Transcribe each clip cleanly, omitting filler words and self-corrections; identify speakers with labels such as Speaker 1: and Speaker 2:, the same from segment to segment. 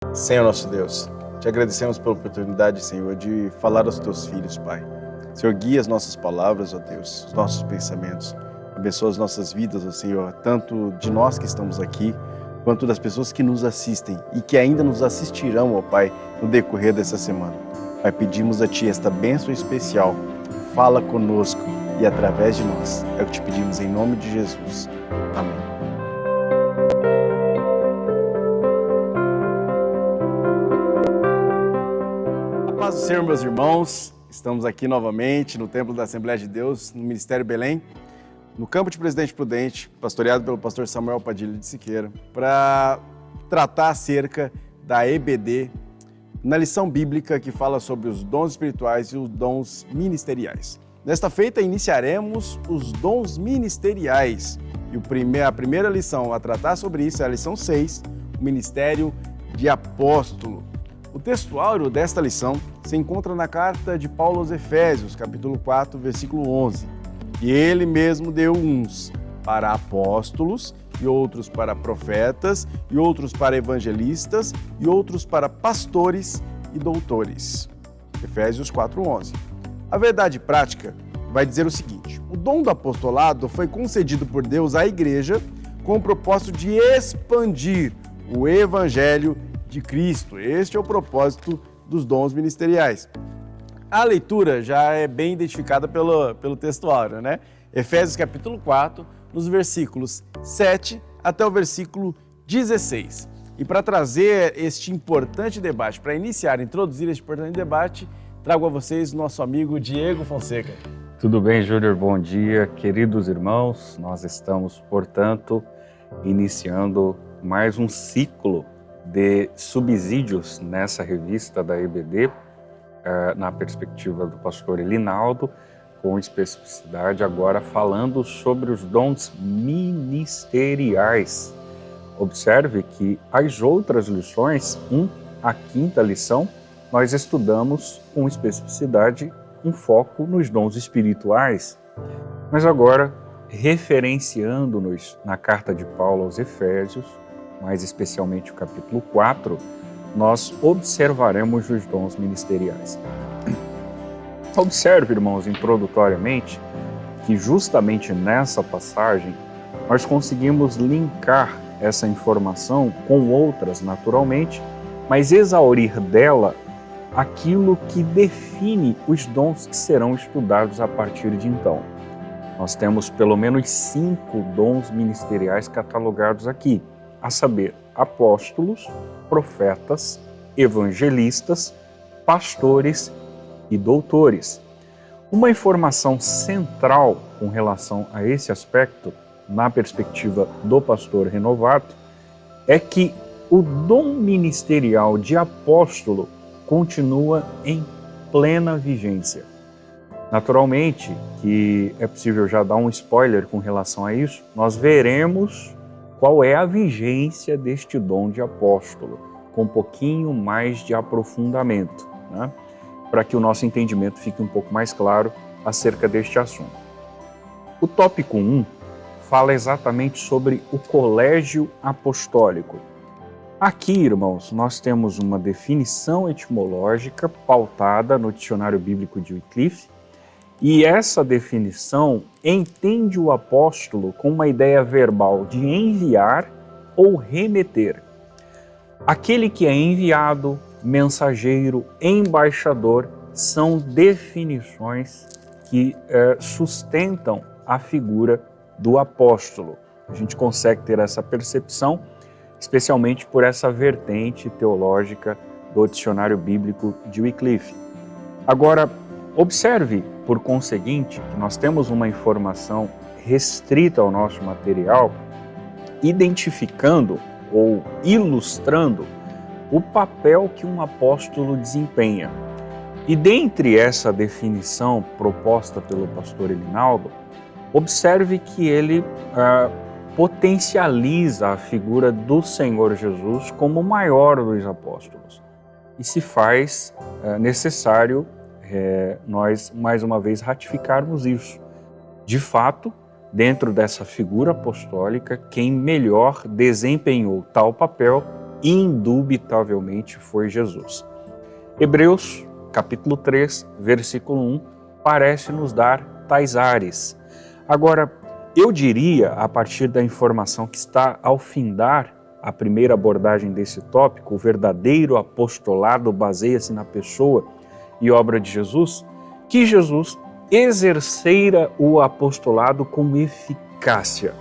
Speaker 1: Senhor nosso Deus, te agradecemos pela oportunidade, Senhor, de falar aos teus filhos, Pai. Senhor, guia as nossas palavras, ó Deus, os nossos pensamentos. Abençoa as nossas vidas, ó Senhor, tanto de nós que estamos aqui, quanto das pessoas que nos assistem e que ainda nos assistirão, ó Pai, no decorrer dessa semana. Pai, pedimos a Ti esta bênção especial. Fala conosco e através de nós. É o que te pedimos em nome de Jesus. Amém. Paz do Senhor, meus irmãos, estamos aqui novamente no Templo da Assembleia de Deus, no Ministério Belém, no campo de Presidente Prudente, pastoreado pelo pastor Samuel Padilha de Siqueira, para tratar acerca da EBD, na lição bíblica que fala sobre os dons espirituais e os dons ministeriais. Nesta feita, iniciaremos os dons ministeriais. E a primeira lição a tratar sobre isso é a lição 6, o Ministério de Apóstolo. O textuário desta lição se encontra na carta de Paulo aos Efésios, capítulo 4, versículo 11. E ele mesmo deu uns para apóstolos, e outros para profetas, e outros para evangelistas, e outros para pastores e doutores. Efésios 4, 11. A verdade prática vai dizer o seguinte: o dom do apostolado foi concedido por Deus à igreja com o propósito de expandir o evangelho de Cristo. Este é o propósito dos dons ministeriais. A leitura já é bem identificada pelo textuário, né? Efésios capítulo 4, nos versículos 7 até o versículo 16. E para trazer este importante debate, para iniciar, introduzir este importante debate, trago a vocês o nosso amigo Diego Fonseca.
Speaker 2: Tudo bem, Júnior? Bom dia, queridos irmãos. Nós estamos, portanto, iniciando mais um ciclo de subsídios nessa revista da EBD, na perspectiva do pastor Elinaldo, com especificidade agora falando sobre os dons ministeriais. Observe que as outras lições, a quinta lição, nós estudamos com especificidade um foco nos dons espirituais, mas agora, referenciando-nos na carta de Paulo aos Efésios, mais especialmente o capítulo 4, nós observaremos os dons ministeriais. Observe, irmãos, introdutoriamente, que justamente nessa passagem nós conseguimos linkar essa informação com outras naturalmente, mas exaurir dela aquilo que define os dons que serão estudados a partir de então. Nós temos pelo menos 5 dons ministeriais catalogados aqui, a saber, apóstolos, profetas, evangelistas, pastores e doutores. Uma informação central com relação a esse aspecto, na perspectiva do pastor Renovato, é que o dom ministerial de apóstolo continua em plena vigência. Naturalmente, que é possível já dar um spoiler com relação a isso, nós veremos qual é a vigência deste dom de apóstolo, com um pouquinho mais de aprofundamento, né? Para que o nosso entendimento fique um pouco mais claro acerca deste assunto. O tópico 1 fala exatamente sobre o colégio apostólico. Aqui, irmãos, nós temos uma definição etimológica pautada no Dicionário Bíblico de Wycliffe, e essa definição entende o apóstolo com uma ideia verbal de enviar ou remeter. Aquele que é enviado, mensageiro, embaixador, são definições que sustentam a figura do apóstolo. A gente consegue ter essa percepção, especialmente por essa vertente teológica do Dicionário Bíblico de Wycliffe. Agora, observe, por conseguinte, que nós temos uma informação restrita ao nosso material, identificando ou ilustrando o papel que um apóstolo desempenha. E dentre essa definição proposta pelo pastor Elinaldo, observe que ele potencializa a figura do Senhor Jesus como o maior dos apóstolos. E se faz necessário nós, mais uma vez, ratificarmos isso. De fato, dentro dessa figura apostólica, quem melhor desempenhou tal papel indubitavelmente foi Jesus. Hebreus, capítulo 3, versículo 1, parece nos dar tais ares. Agora, eu diria, a partir da informação que está ao findar a primeira abordagem desse tópico, o verdadeiro apostolado baseia-se na pessoa e obra de Jesus, que Jesus exercera o apostolado com eficácia.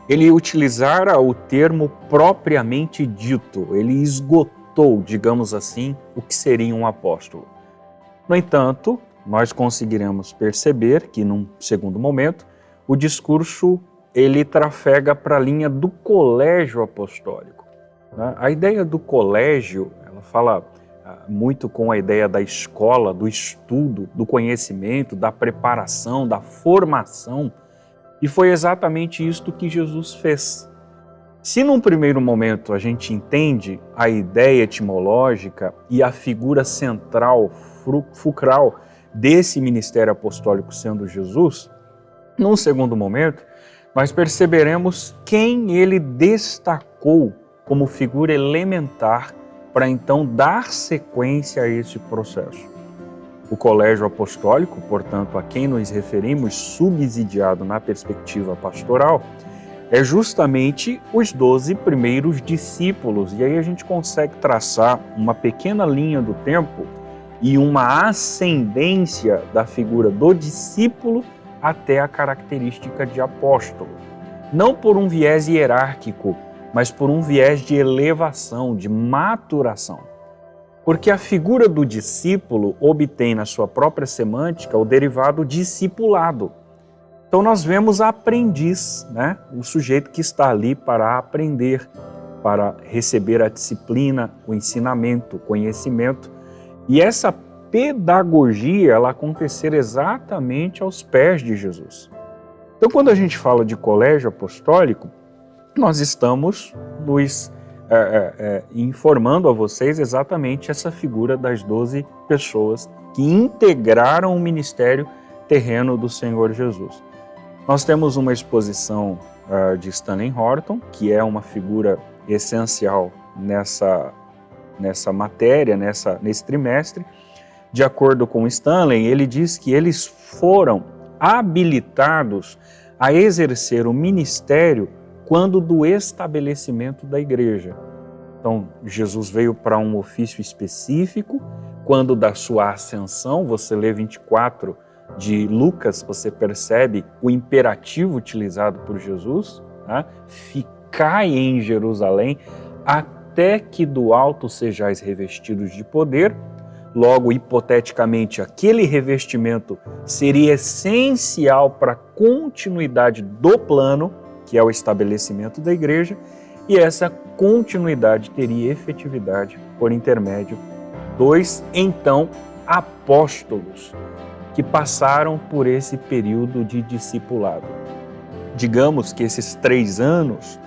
Speaker 2: Ele utilizara o termo propriamente dito, ele esgotou, digamos assim, o que seria um apóstolo. No entanto, nós conseguiremos perceber que, num segundo momento, o discurso ele trafega para a linha do colégio apostólico. A ideia do colégio, ela fala muito com a ideia da escola, do estudo, do conhecimento, da preparação, da formação, e foi exatamente isto que Jesus fez. Se num primeiro momento a gente entende a ideia etimológica e a figura central, fulcral desse ministério apostólico sendo Jesus, num segundo momento, nós perceberemos quem ele destacou como figura elementar para então dar sequência a esse processo. O colégio apostólico, portanto, a quem nos referimos, subsidiado na perspectiva pastoral, é justamente os 12 primeiros discípulos. E aí a gente consegue traçar uma pequena linha do tempo e uma ascendência da figura do discípulo até a característica de apóstolo. Não por um viés hierárquico, mas por um viés de elevação, de maturação. Porque a figura do discípulo obtém na sua própria semântica o derivado discipulado. Então nós vemos aprendiz, né? O sujeito que está ali para aprender, para receber a disciplina, o ensinamento, o conhecimento. E essa pedagogia, ela acontecer exatamente aos pés de Jesus. Então, quando a gente fala de colégio apostólico, nós estamos nos informando a vocês exatamente essa figura das 12 pessoas que integraram o ministério terreno do Senhor Jesus. Nós temos uma exposição de Stanley Horton, que é uma figura essencial nessa matéria, nesse trimestre. De acordo com Stanley, ele diz que eles foram habilitados a exercer o ministério quando do estabelecimento da igreja. Então, Jesus veio para um ofício específico, quando da sua ascensão, você lê 24 de Lucas, você percebe o imperativo utilizado por Jesus, né? Ficai em Jerusalém até que do alto sejais revestidos de poder. Logo, hipoteticamente, aquele revestimento seria essencial para a continuidade do plano, que é o estabelecimento da igreja, e essa continuidade teria efetividade por intermédio dos, então, apóstolos, que passaram por esse período de discipulado. Digamos que esses 3 anos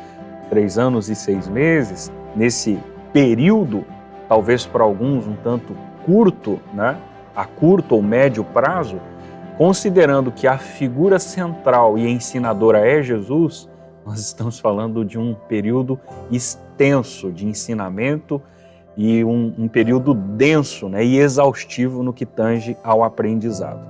Speaker 2: e 6 meses, nesse período, talvez para alguns um tanto curto, né? A curto ou médio prazo, considerando que a figura central e ensinadora é Jesus, nós estamos falando de um período extenso de ensinamento e um período denso, né, e exaustivo no que tange ao aprendizado.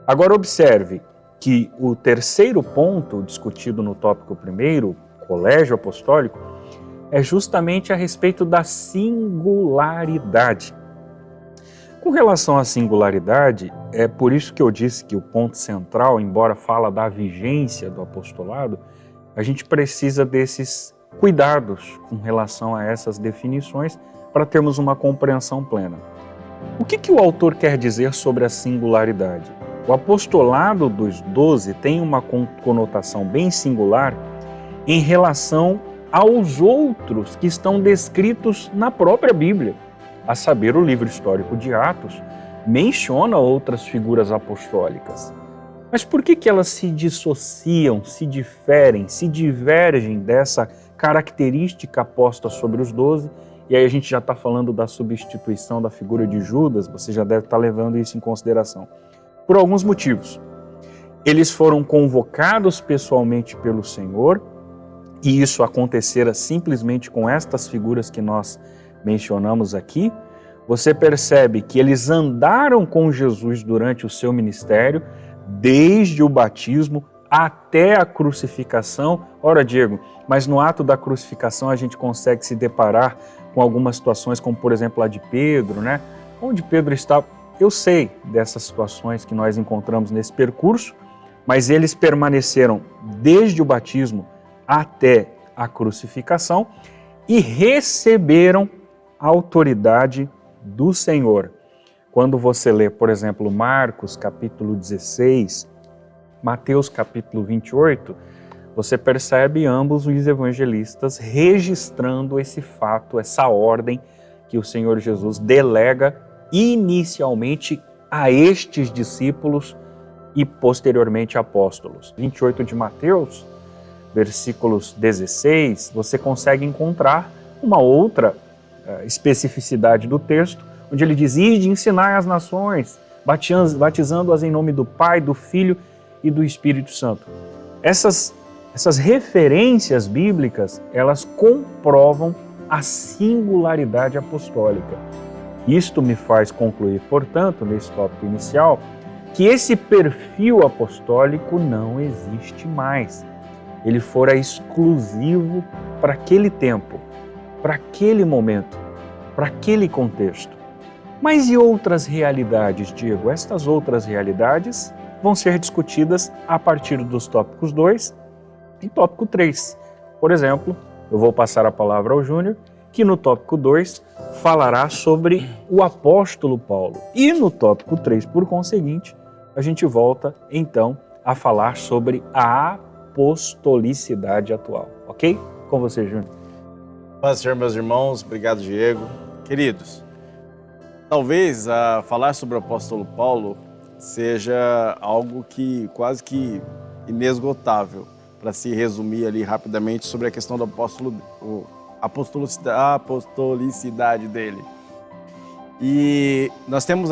Speaker 2: Agora observe que o terceiro ponto discutido no tópico primeiro, colégio apostólico, é justamente a respeito da singularidade. Com relação à singularidade, é por isso que eu disse que o ponto central, embora fala da vigência do apostolado, a gente precisa desses cuidados com relação a essas definições para termos uma compreensão plena. O que o autor quer dizer sobre a singularidade? O apostolado dos 12 tem uma conotação bem singular em relação aos outros que estão descritos na própria Bíblia. A saber, o livro histórico de Atos menciona outras figuras apostólicas. Mas por que elas se dissociam, se diferem, se divergem dessa característica posta sobre os 12? E aí a gente já está falando da substituição da figura de Judas, você já deve estar levando isso em consideração. Por alguns motivos. Eles foram convocados pessoalmente pelo Senhor, e isso acontecera simplesmente com estas figuras que nós mencionamos aqui, você percebe que eles andaram com Jesus durante o seu ministério, desde o batismo até a crucificação. Ora, Diego, mas no ato da crucificação a gente consegue se deparar com algumas situações, como por exemplo a de Pedro, né? Onde Pedro está. Eu sei dessas situações que nós encontramos nesse percurso, mas eles permaneceram desde o batismo até a crucificação e receberam a autoridade do Senhor. Quando você lê, por exemplo, Marcos capítulo 16, Mateus capítulo 28, você percebe ambos os evangelistas registrando esse fato, essa ordem que o Senhor Jesus delega inicialmente a estes discípulos e posteriormente apóstolos. 28 de Mateus, versículos 16, você consegue encontrar uma outra especificidade do texto, onde ele diz: ide, ensinai as nações, batizando-as em nome do Pai, do Filho e do Espírito Santo. Essas referências bíblicas, elas comprovam a singularidade apostólica. Isto me faz concluir, portanto, nesse tópico inicial, que esse perfil apostólico não existe mais. Ele fora exclusivo para aquele tempo, para aquele momento, para aquele contexto. Mas e outras realidades, Diego? Estas outras realidades vão ser discutidas a partir dos tópicos 2 e tópico 3. Por exemplo, eu vou passar a palavra ao Júnior, que no tópico 2 falará sobre o apóstolo Paulo. E no tópico 3, por conseguinte, a gente volta então a falar sobre a apostolicidade atual. Ok? Com você, Júnior.
Speaker 1: Paz, Senhor, meus irmãos. Obrigado, Diego. Queridos, talvez falar sobre o apóstolo Paulo seja algo que quase que inesgotável, para se resumir ali rapidamente sobre a questão do apostolicidade dele. E nós temos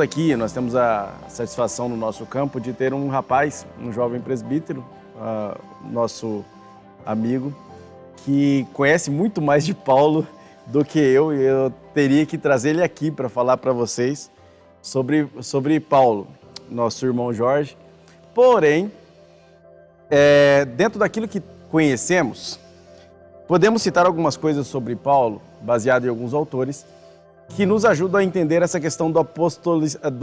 Speaker 1: a satisfação no nosso campo de ter um rapaz, um jovem presbítero, nosso amigo, que conhece muito mais de Paulo do que eu, e eu teria que trazer ele aqui para falar para vocês sobre Paulo, nosso irmão Jorge. Porém, dentro daquilo que conhecemos, podemos citar algumas coisas sobre Paulo, baseado em alguns autores, que nos ajudam a entender essa questão do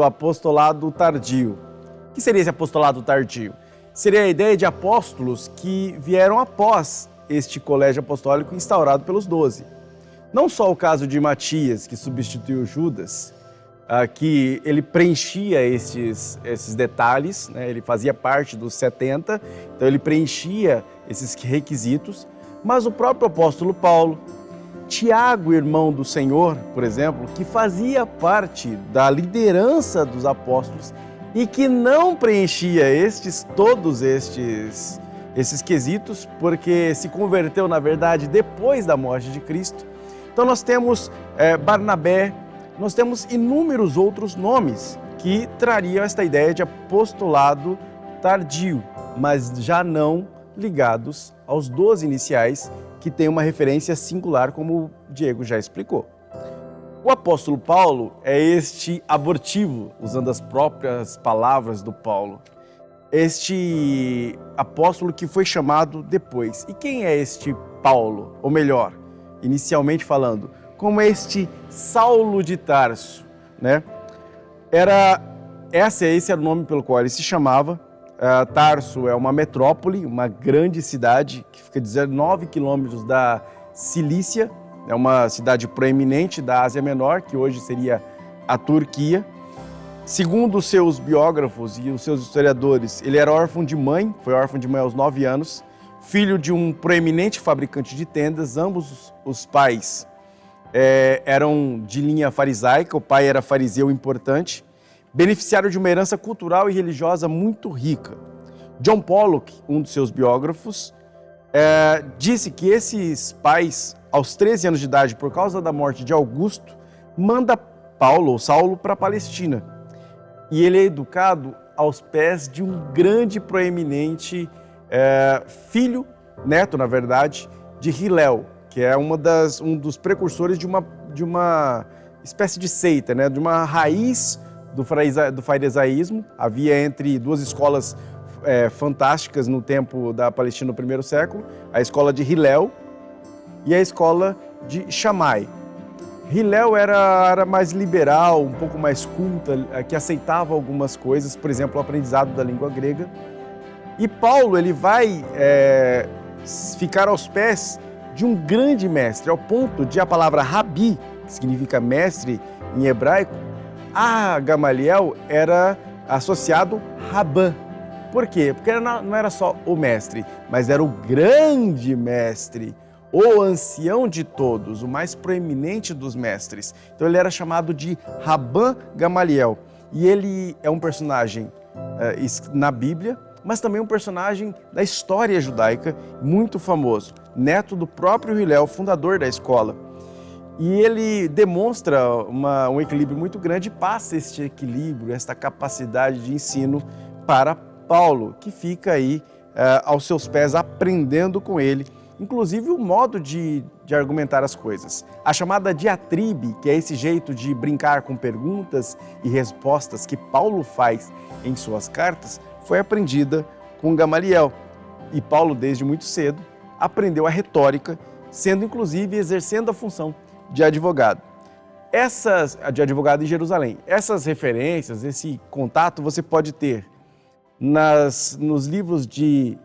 Speaker 1: apostolado tardio. O que seria esse apostolado tardio? Seria a ideia de apóstolos que vieram após este colégio apostólico instaurado pelos 12. Não só o caso de Matias, que substituiu Judas, que ele preenchia esses detalhes, né? Ele fazia parte dos 70, então ele preenchia esses requisitos, mas o próprio apóstolo Paulo, Tiago, irmão do Senhor, por exemplo, que fazia parte da liderança dos apóstolos e que não preenchia todos estes quesitos, porque se converteu, na verdade, depois da morte de Cristo. Então nós temos Barnabé, nós temos inúmeros outros nomes que trariam esta ideia de apostolado tardio, mas já não ligados aos 12 iniciais, que tem uma referência singular, como o Diego já explicou. O apóstolo Paulo é este abortivo, usando as próprias palavras do Paulo, este apóstolo que foi chamado depois. E quem é este Paulo? Ou melhor, inicialmente falando, como este Saulo de Tarso, né? Esse era o nome pelo qual ele se chamava. Tarso é uma metrópole, uma grande cidade que fica a 19 quilômetros da Cilícia, é uma cidade proeminente da Ásia Menor, que hoje seria a Turquia. Segundo os seus biógrafos e os seus historiadores, ele era órfão de mãe, foi órfão de mãe aos 9 anos, filho de um proeminente fabricante de tendas. Ambos os pais eram de linha farisaica, o pai era fariseu importante, beneficiário de uma herança cultural e religiosa muito rica. John Pollock, um dos seus biógrafos, disse que esses pais, aos 13 anos de idade, por causa da morte de Augusto, manda Saulo para a Palestina. E ele é educado aos pés de um grande proeminente neto, na verdade, de Hillel, que é um dos precursores de uma espécie de seita, né? De uma raiz do farisaísmo. Havia entre duas escolas fantásticas no tempo da Palestina no primeiro século, a escola de Hillel e a escola de Shammai. Hillel era mais liberal, um pouco mais culta, que aceitava algumas coisas, por exemplo, o aprendizado da língua grega. E Paulo ele vai ficar aos pés de um grande mestre, ao ponto de a palavra rabi, que significa mestre em hebraico, a Gamaliel era associado Rabã. Por quê? Porque não era só o mestre, mas era o grande mestre, o ancião de todos, o mais proeminente dos mestres. Então ele era chamado de Rabã Gamaliel. E ele é um personagem na Bíblia, mas também um personagem da história judaica muito famoso, neto do próprio Hillel, fundador da escola. E ele demonstra um equilíbrio muito grande e passa este equilíbrio, esta capacidade de ensino para Paulo, que fica aí aos seus pés aprendendo com ele, inclusive o modo de argumentar as coisas. A chamada diatribe, que é esse jeito de brincar com perguntas e respostas que Paulo faz em suas cartas, foi aprendida com Gamaliel. E Paulo, desde muito cedo, aprendeu a retórica, sendo inclusive exercendo a função de advogado. De advogado em Jerusalém. Essas referências, esse contato você pode ter nos livros de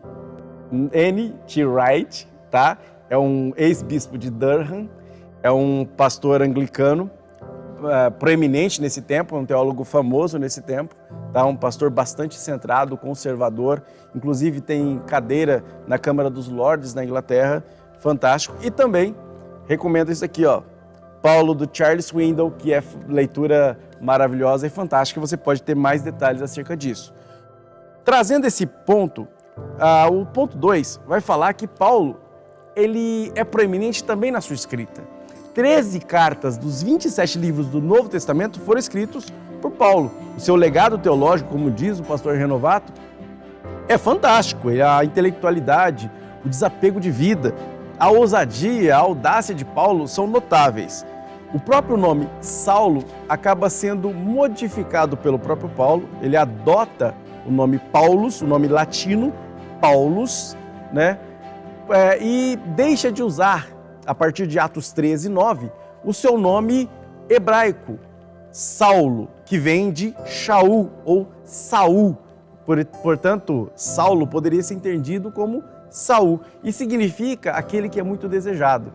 Speaker 1: N.T. Wright, tá? É um ex-bispo de Durham, é um pastor anglicano proeminente nesse tempo, um teólogo famoso nesse tempo, tá? Um pastor bastante centrado, conservador, inclusive tem cadeira na Câmara dos Lordes na Inglaterra, fantástico. E também recomendo isso aqui, ó, Paulo, do Charles Swindoll, que é leitura maravilhosa e fantástica, você pode ter mais detalhes acerca disso. Trazendo esse ponto, o ponto 2 vai falar que Paulo ele é proeminente também na sua escrita. 13 cartas dos 27 livros do Novo Testamento foram escritos por Paulo. O seu legado teológico, como diz o pastor Renovato, é fantástico. A intelectualidade, o desapego de vida, a ousadia, a audácia de Paulo são notáveis. O próprio nome Saulo acaba sendo modificado pelo próprio Paulo. Ele adota o nome Paulus, o nome latino, Paulus, né? E deixa de usar, a partir de Atos 13, 9, o seu nome hebraico, Saulo, que vem de Shaul ou Saul. Portanto, Saulo poderia ser entendido como Saul e significa aquele que é muito desejado.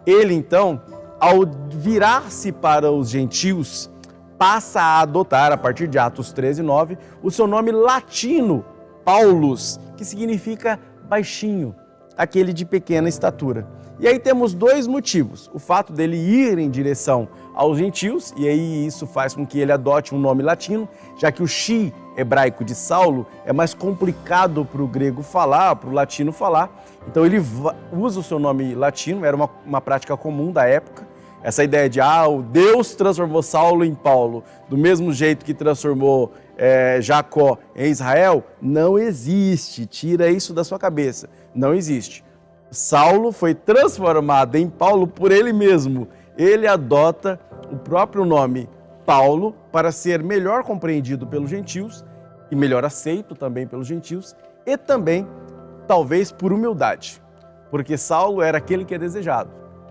Speaker 1: Ele, então, ao virar-se para os gentios, passa a adotar, a partir de Atos 13, 9, o seu nome latino, Paulus, que significa baixinho, aquele de pequena estatura. E aí temos dois motivos. O fato dele ir em direção aos gentios, e aí isso faz com que ele adote um nome latino, já que o Shi hebraico de Saulo é mais complicado para o grego falar, para o latino falar. Então ele usa o seu nome latino, era uma prática comum da época. Essa ideia de, o Deus transformou Saulo em Paulo, do mesmo jeito que transformou Jacó em Israel, não existe. Tira isso da sua cabeça. Não existe. Saulo foi transformado em Paulo por ele mesmo. Ele adota o próprio nome Paulo para ser melhor compreendido pelos gentios e melhor aceito também pelos gentios e também, talvez, por humildade. Porque Saulo era aquele que é desejado.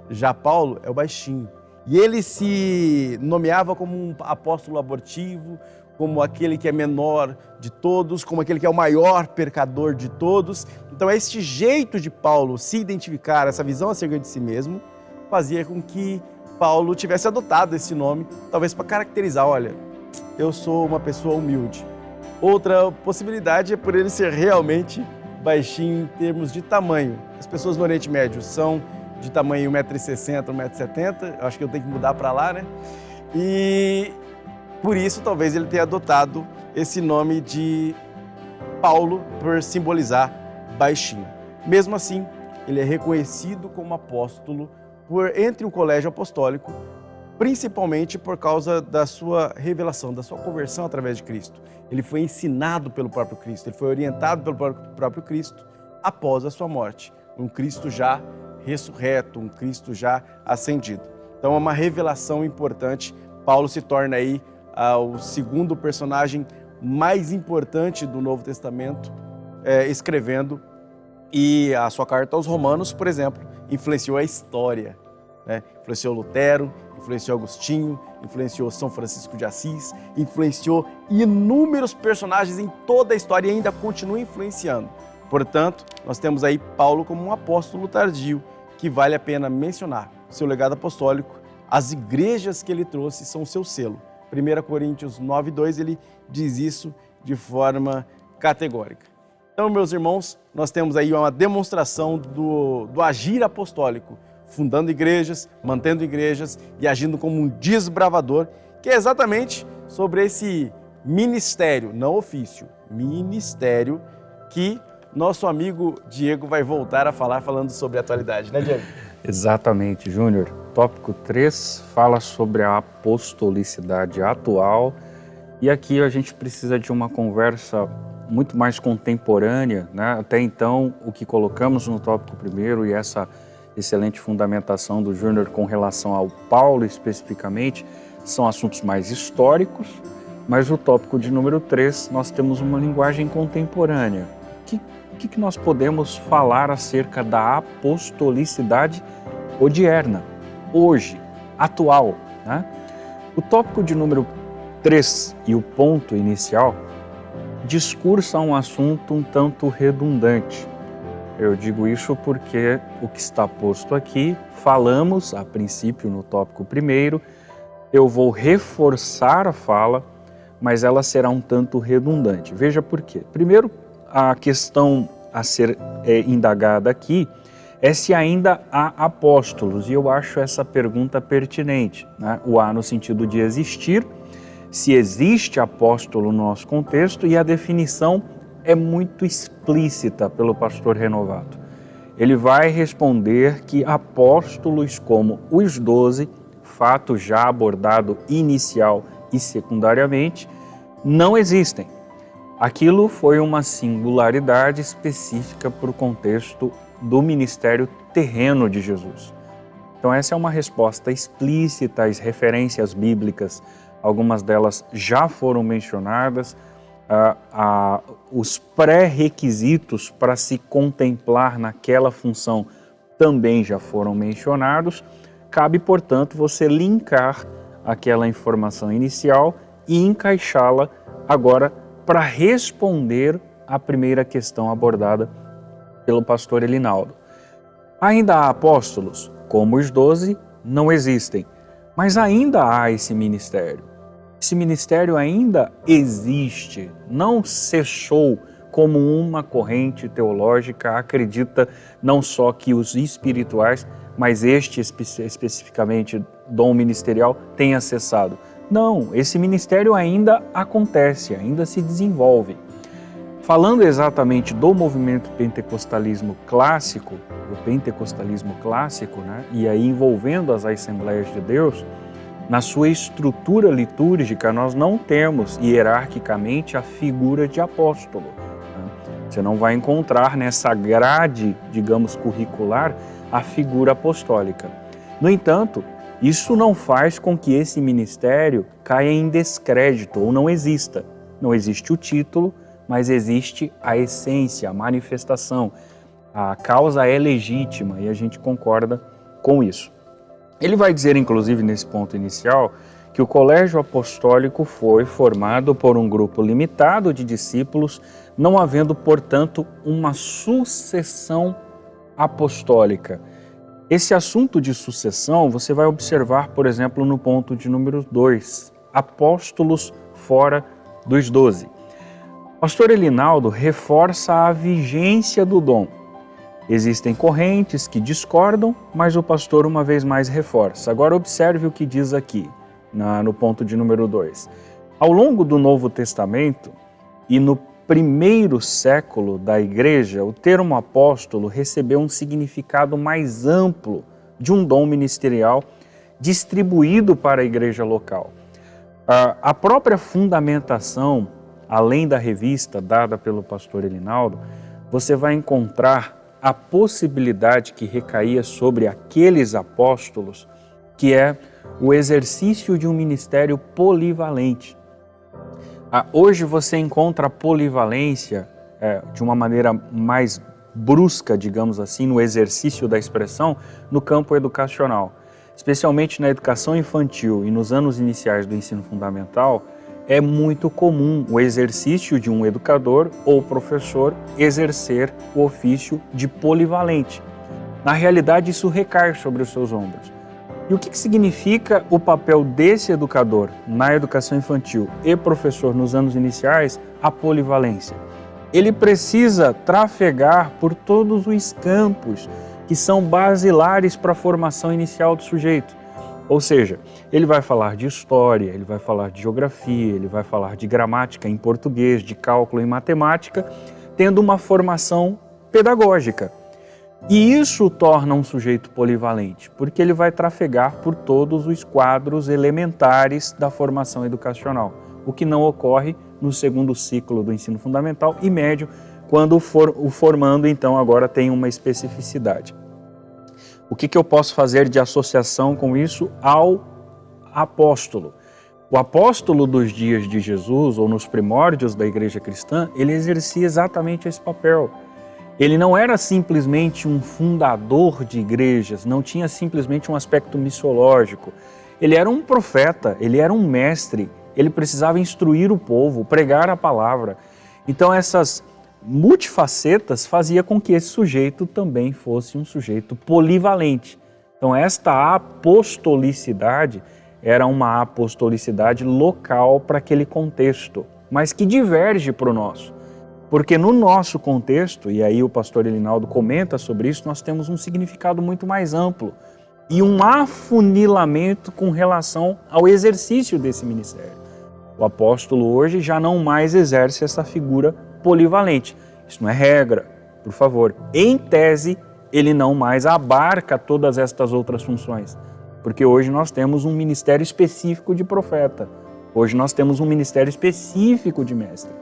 Speaker 1: Já Paulo é o baixinho. E ele se nomeava como um apóstolo abortivo, como aquele que é menor de todos, como aquele que é o maior pecador de todos. Então, este jeito de Paulo se identificar, essa visão acerca de si mesmo, fazia com que Paulo tivesse adotado esse nome, talvez para caracterizar, olha, eu sou uma pessoa humilde. Outra possibilidade é por ele ser realmente baixinho em termos de tamanho. As pessoas no Oriente Médio são de tamanho 1,60 m, 1,70 m, acho que eu tenho que mudar para lá, né? E por isso, talvez ele tenha adotado esse nome de Paulo por simbolizar baixinho. Mesmo assim, ele é reconhecido como apóstolo entre o colégio apostólico, principalmente por causa da sua revelação, da sua conversão através de Cristo. Ele foi ensinado pelo próprio Cristo, ele foi orientado pelo próprio Cristo após a sua morte. Um Cristo já ressurreto, um Cristo já ascendido. Então é uma revelação importante. Paulo se torna aí o segundo personagem mais importante do Novo Testamento, escrevendo, e a sua carta aos Romanos, por exemplo, influenciou a história, né? Influenciou Lutero, influenciou Agostinho, influenciou São Francisco de Assis, influenciou inúmeros personagens em toda a história e ainda continua influenciando. Portanto, nós temos aí Paulo como um apóstolo tardio, que vale a pena mencionar. Seu legado apostólico, as igrejas que ele trouxe são o seu selo. 1 Coríntios 9:2, ele diz isso de forma categórica. Então, meus irmãos, nós temos aí uma demonstração do agir apostólico, fundando igrejas, mantendo igrejas e agindo como um desbravador, que é exatamente sobre esse ministério, não ofício, ministério, que nosso amigo Diego vai voltar a falar, falando sobre a atualidade, né, Diego?
Speaker 2: Exatamente, Júnior. Tópico 3 fala sobre a apostolicidade atual, e aqui a gente precisa de uma conversa muito mais contemporânea, né? Até então, o que colocamos no tópico 1 e essa excelente fundamentação do Júnior com relação ao Paulo especificamente, são assuntos mais históricos, mas o tópico de número 3 nós temos uma linguagem contemporânea. O que nós podemos falar acerca da apostolicidade odierna, hoje, atual, né? O tópico de número 3 e o ponto inicial discursa um assunto um tanto redundante. Eu digo isso porque o que está posto aqui, falamos a princípio no tópico 1, eu vou reforçar a fala, mas ela será um tanto redundante. Veja por quê. Primeiro, a questão a ser indagada aqui é se ainda há apóstolos, e eu acho essa pergunta pertinente, né? O há no sentido de existir, se existe apóstolo no nosso contexto, e a definição é muito explícita pelo pastor Renovato. Ele vai responder que apóstolos como os 12, fato já abordado inicial e secundariamente, não existem. Aquilo foi uma singularidade específica para o contexto do ministério terreno de Jesus. Então essa é uma resposta explícita às referências bíblicas, algumas delas já foram mencionadas, os pré-requisitos para se contemplar naquela função também já foram mencionados. Cabe, portanto, você linkar aquela informação inicial e encaixá-la agora para responder à primeira questão abordada pelo pastor Elinaldo. Ainda há apóstolos, como os 12, não existem, mas ainda há esse ministério. Esse ministério ainda existe, não cessou como uma corrente teológica acredita não só que os espirituais, mas este especificamente dom ministerial tenha cessado. Não, esse ministério ainda acontece, ainda se desenvolve. Falando exatamente do movimento pentecostalismo clássico, né, e aí envolvendo as Assembleias de Deus, na sua estrutura litúrgica nós não temos hierarquicamente a figura de apóstolo. Você não vai encontrar nessa grade, digamos, curricular, a figura apostólica. No entanto, isso não faz com que esse ministério caia em descrédito ou não exista. Não existe o título, mas existe a essência, a manifestação. A causa é legítima e a gente concorda com isso. Ele vai dizer, inclusive, nesse ponto inicial, que o colégio apostólico foi formado por um grupo limitado de discípulos, não havendo, portanto, uma sucessão apostólica. Esse assunto de sucessão você vai observar, por exemplo, no ponto de número 2, apóstolos fora dos 12. O pastor Elinaldo reforça a vigência do dom. Existem correntes que discordam, mas o pastor uma vez mais reforça. Agora observe o que diz aqui, no ponto de número 2. Ao longo do Novo Testamento e no primeiro século da igreja, o termo apóstolo recebeu um significado mais amplo de um dom ministerial distribuído para a igreja local. A própria fundamentação, além da revista dada pelo pastor Elinaldo, você vai encontrar a possibilidade que recaía sobre aqueles apóstolos, que é o exercício de um ministério polivalente. Hoje você encontra a polivalência de uma maneira mais brusca, digamos assim, no exercício da expressão, no campo educacional. Especialmente na educação infantil e nos anos iniciais do ensino fundamental, é muito comum o exercício de um educador ou professor exercer o ofício de polivalente. Na realidade, isso recai sobre os seus ombros. E o que significa o papel desse educador na educação infantil e professor nos anos iniciais? A polivalência. Ele precisa trafegar por todos os campos que são basilares para a formação inicial do sujeito. Ou seja, ele vai falar de história, ele vai falar de geografia, ele vai falar de gramática em português, de cálculo em matemática, tendo uma formação pedagógica. E isso o torna um sujeito polivalente, porque ele vai trafegar por todos os quadros elementares da formação educacional, o que não ocorre no segundo ciclo do ensino fundamental e médio, quando o formando, então, agora tem uma especificidade. O que eu posso fazer de associação com isso ao apóstolo? O apóstolo dos dias de Jesus, ou nos primórdios da igreja cristã, ele exercia exatamente esse papel. Ele não era simplesmente um fundador de igrejas, não tinha simplesmente um aspecto missiológico. Ele era um profeta, ele era um mestre, ele precisava instruir o povo, pregar a palavra. Então essas multifacetas fazia com que esse sujeito também fosse um sujeito polivalente. Então esta apostolicidade era uma apostolicidade local para aquele contexto, mas que diverge para o nosso. Porque no nosso contexto, e aí o pastor Elinaldo comenta sobre isso, nós temos um significado muito mais amplo e um afunilamento com relação ao exercício desse ministério. O apóstolo hoje já não mais exerce essa figura polivalente. Isso não é regra, por favor. Em tese, ele não mais abarca todas estas outras funções, porque hoje nós temos um ministério específico de profeta, hoje nós temos um ministério específico de mestre,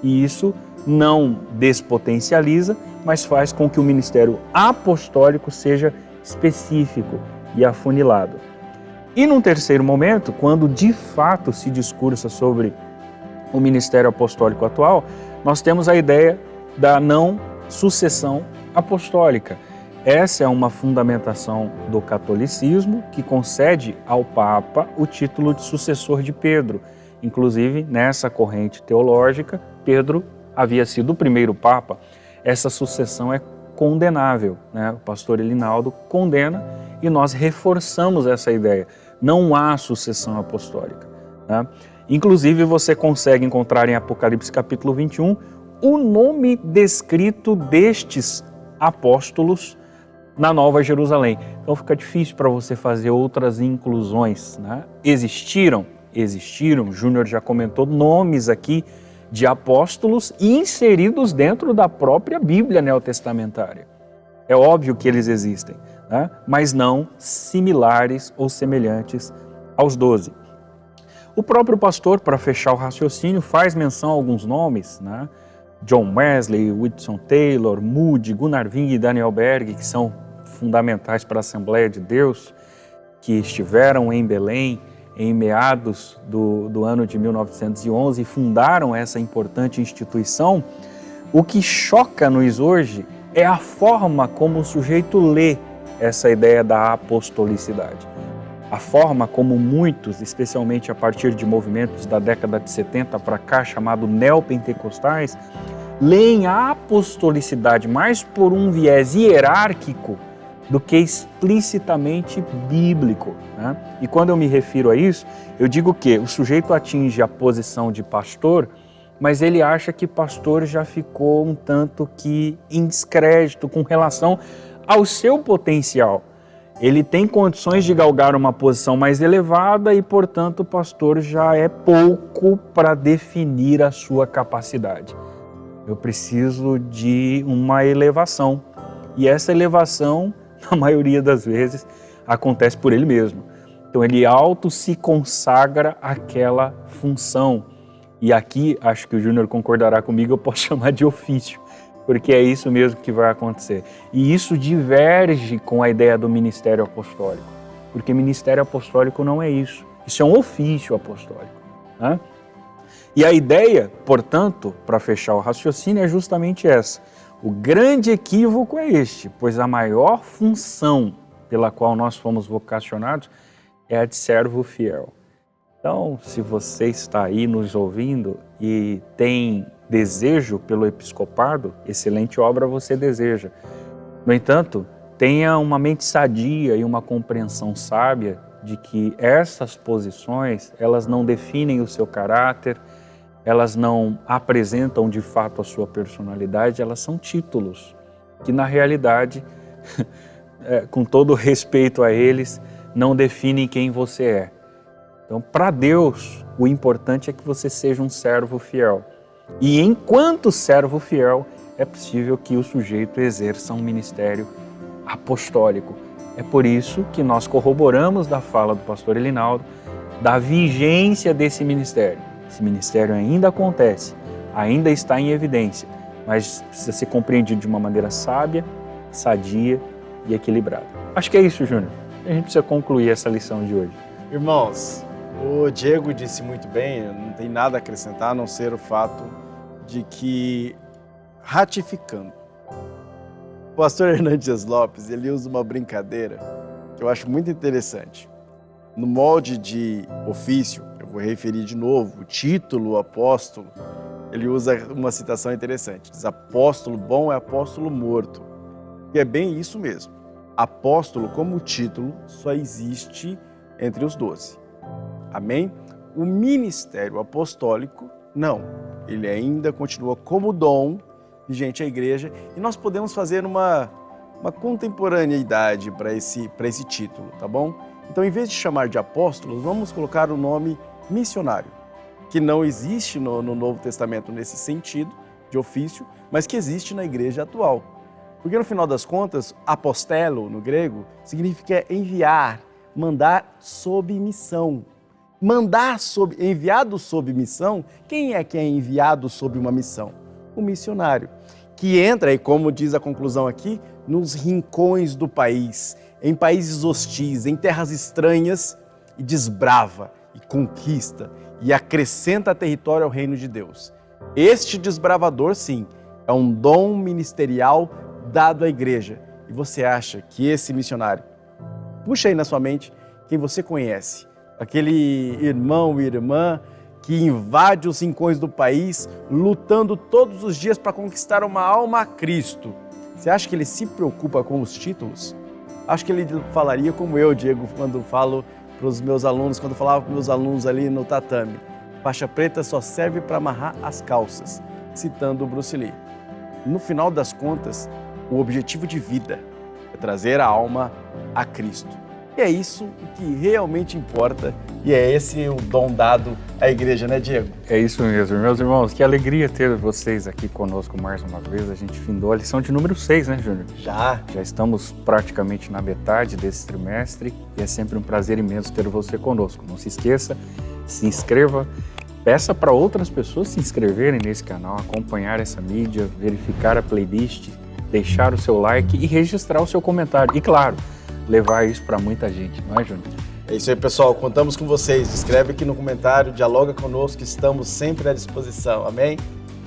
Speaker 2: e isso não despotencializa, mas faz com que o ministério apostólico seja específico e afunilado. E num terceiro momento, quando de fato se discursa sobre o ministério apostólico atual, nós temos a ideia da não sucessão apostólica. Essa é uma fundamentação do catolicismo que concede ao Papa o título de sucessor de Pedro. Inclusive, nessa corrente teológica, Pedro havia sido o primeiro Papa. Essa sucessão é condenável, né? O pastor Elinaldo condena e nós reforçamos essa ideia. Não há sucessão apostólica, né? Inclusive, você consegue encontrar em Apocalipse capítulo 21 o nome descrito destes apóstolos na Nova Jerusalém. Então fica difícil para você fazer outras inclusões, né? Existiram, Júnior já comentou nomes aqui de apóstolos inseridos dentro da própria Bíblia neotestamentária. É óbvio que eles existem, né? Mas não similares ou semelhantes aos 12. O próprio pastor, para fechar o raciocínio, faz menção a alguns nomes, né? John Wesley, Whitson Taylor, Moody, Gunnar Ving e Daniel Berg, que são fundamentais para a Assembleia de Deus, que estiveram em Belém em meados do ano de 1911 e fundaram essa importante instituição. O que choca-nos hoje é a forma como o sujeito lê essa ideia da apostolicidade. A forma como muitos, especialmente a partir de movimentos da década de 70 para cá, chamado neopentecostais, leem a apostolicidade mais por um viés hierárquico do que explicitamente bíblico, né? E quando eu me refiro a isso, eu digo que o sujeito atinge a posição de pastor, mas ele acha que pastor já ficou um tanto que em descrédito com relação ao seu potencial. Ele tem condições de galgar uma posição mais elevada e, portanto, o pastor já é pouco para definir a sua capacidade. Eu preciso de uma elevação. E essa elevação, na maioria das vezes, acontece por ele mesmo. Então ele se consagra àquela função. E aqui, acho que o Júnior concordará comigo, eu posso chamar de ofício. porque é isso mesmo que vai acontecer. E isso diverge com a ideia do ministério apostólico, porque ministério apostólico não é isso. Isso é um ofício apostólico, né? E a ideia, portanto, para fechar o raciocínio, é justamente essa. O grande equívoco é este, pois a maior função pela qual nós fomos vocacionados é a de servo fiel. Então, se você está aí nos ouvindo e tem desejo pelo episcopado, excelente obra você deseja. No entanto, tenha uma mente sadia e uma compreensão sábia de que essas posições, elas não definem o seu caráter, elas não apresentam de fato a sua personalidade, elas são títulos que na realidade, com todo respeito a eles, não definem quem você é. Então, para Deus, o importante é que você seja um servo fiel. E enquanto servo fiel, é possível que o sujeito exerça um ministério apostólico. É por isso que nós corroboramos da fala do pastor Elinaldo, da vigência desse ministério. Esse ministério ainda acontece, ainda está em evidência, mas precisa ser compreendido de uma maneira sábia, sadia e equilibrada. Acho que é isso, Júnior. A gente precisa concluir essa lição de hoje.
Speaker 1: Irmãos, o Diego disse muito bem, não tem nada a acrescentar, a não ser o fato de que, ratificando, o pastor Hernandes Lopes, ele usa uma brincadeira que eu acho muito interessante. No molde de ofício, eu vou referir de novo, o título apóstolo, ele usa uma citação interessante. Diz, apóstolo bom é apóstolo morto. E é bem isso mesmo. Apóstolo, como título, só existe entre os 12. Amém? O ministério apostólico, não. Ele ainda continua como dom vigente à igreja e nós podemos fazer uma contemporaneidade para esse título, tá bom? Então, em vez de chamar de apóstolos, vamos colocar o nome missionário, que não existe no Novo Testamento nesse sentido de ofício, mas que existe na igreja atual. Porque, no final das contas, apostelo, no grego, significa enviar, mandar sob missão. Enviado sob missão, quem é que é enviado sob uma missão? O missionário, que entra, e como diz a conclusão aqui, nos rincões do país, em países hostis, em terras estranhas, e desbrava, e conquista, e acrescenta território ao reino de Deus. Este desbravador, sim, é um dom ministerial dado à igreja. E você acha que esse missionário, puxa aí na sua mente quem você conhece, aquele irmão e irmã que invade os rincões do país, lutando todos os dias para conquistar uma alma a Cristo. Você acha que ele se preocupa com os títulos? Acho que ele falaria como eu, Diego, quando falo para os meus alunos, quando falava para os meus alunos ali no tatame. Faixa preta só serve para amarrar as calças, citando o Bruce Lee. No final das contas, o objetivo de vida é trazer a alma a Cristo. E é isso que realmente importa e é esse o dom dado à igreja, né, Diego?
Speaker 2: É isso mesmo, meus irmãos. Que alegria ter vocês aqui conosco mais uma vez. A gente findou a lição de número 6, né, Júnior?
Speaker 1: Já
Speaker 2: estamos praticamente na metade desse trimestre e é sempre um prazer imenso ter você conosco. Não se esqueça, se inscreva, peça para outras pessoas se inscreverem nesse canal, acompanhar essa mídia, verificar a playlist, deixar o seu like e registrar o seu comentário. E claro, levar isso para muita gente, não é, Júnior?
Speaker 1: É isso aí, pessoal. Contamos com vocês. Escreve aqui no comentário, dialoga conosco, estamos sempre à disposição. Amém?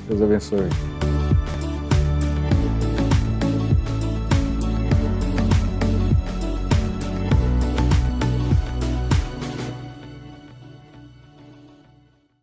Speaker 2: Deus abençoe.